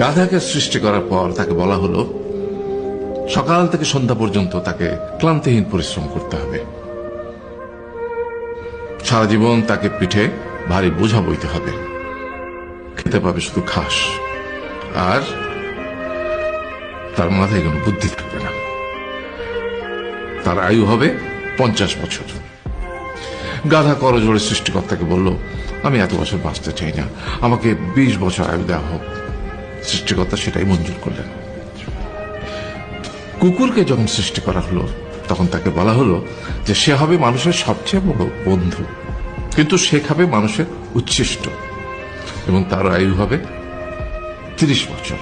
গাধাকে সৃষ্টি করার পর তাকে বলা হলো সকাল থেকে সন্ধ্যা পর্যন্ত তাকে ক্লান্তিহীন পরিশ্রম করতে হবে, সারা জীবন তাকে পিঠে ভারী বোঝা বইতে হবে, খেতে পাবে শুধু ঘাস, আর তার মাথায় কোনো বুদ্ধি থাকবে না। তার আয়ু হবে 50 বছর। গাধা করজোড়ে সৃষ্টিকর্তাকে বলল, আমি এত বছর বাঁচতে চাই না, আমাকে 20 বছর আয়ু দেওয়া হোক। সৃষ্টিকর্তা সেটাই মঞ্জুর করলেন। কুকুরকে যখন সৃষ্টি করা হলো তখন তাকে বলা হলো যে সে হবে মানুষের সবচেয়ে বড় বন্ধু, কিন্তু সে খাবে মানুষের উচ্ছিষ্ট, এবং তার আয়ু হবে 30 বছর।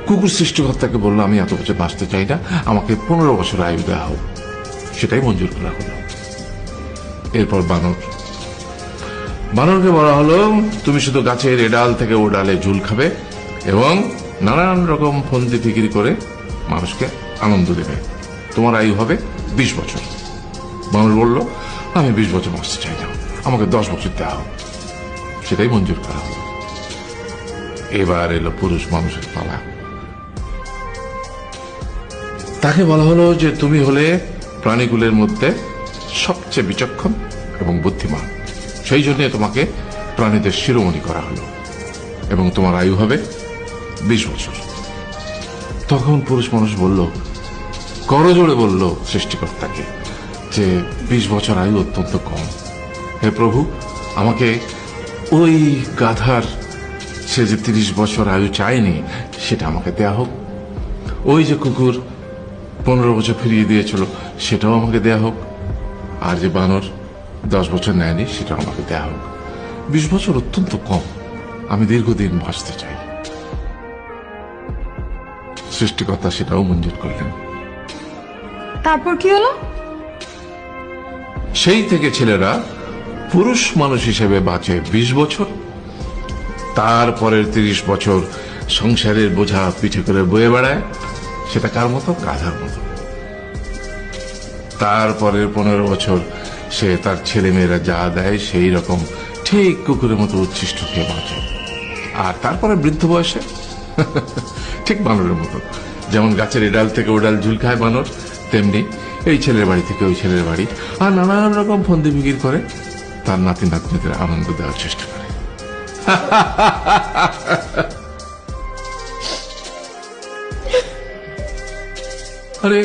কুকুর সৃষ্টিকর্তাকে বলল, আমি এত বছর বাঁচতে চাই না, আমাকে 15 বছর আয়ু দেওয়া হোক। সেটাই মঞ্জুর করা হলো। এরপর বানরকে বলা হলো, তুমি শুধু গাছের এ ডাল থেকে ও ডালে ঝুল খাবে এবং নানান রকম ফন্দি ফিকিরি করে মানুষকে আনন্দ দেবে, তোমার আয়ু হবে 20 বছর। বানর বলল, আমি 20 বছর বাঁচতে চাই না, আমাকে 10 বছর দেওয়া হোক। সেটাই মঞ্জুর করা হলো। এবার এলো পুরুষ মানুষের পালা। তাকে বলা হলো যে তুমি হলে প্রাণীগুলোর মধ্যে সবচেয়ে বিচক্ষণ এবং বুদ্ধিমান, সেই জন্য তোমাকে প্রাণীদের শিরোমণি করা হলো এবং তোমার আয়ু হবে 20 বছর। তখন পুরুষ মানুষ বলল, করজোড়ে বলল সৃষ্টিকর্তাকে যে 20 বছর আয়ু অত্যন্ত কম, হে প্রভু, আমাকে ওই গাধার সে যে 30 বছর আয়ু চায়নি সেটা আমাকে দেয়া হোক, ওই যে কুকুর 15 বছর ফিরিয়ে দিয়েছিল সেটাও আমাকে দেয়া হোক, আর যে বানর 10 বছর নেয়নি সেটাও আমাকে দেয়া হোক। 20 বছর অত্যন্ত কম, আমি দীর্ঘদিন বাঁচতে চাই। সৃষ্টিকর্তা সেটাও মঞ্জুর করলেন। তারপর কি হলো? সেই থেকে ছেলেরা পুরুষ মানুষ হিসেবে বাঁচে 20 বছর, তারপরের 30 বছর সংসারের বোঝা পিঠে করে বয়ে বেড়ায়, সেটা কার মতো? গাধার মতো। তারপরের 15 বছর সে তার ছেলে মেয়েরা যা দেয় সেই রকম ঠিক কুকুরের মতো উচ্ছিষ্ট খেয়ে বাঁচে। আর তারপরে বৃদ্ধ বয়সে ঠিক বানরের মতো, যেমন গাছের এডাল থেকে ওডাল ঝুল খায় বানর, তেমনি এই ছেলের বাড়ি থেকে ওই ছেলের বাড়ি, আর নানান রকম ফন্দি ফিকির করে তার নাতি নাতনিদের আনন্দ দেওয়ার চেষ্টা করে। আরে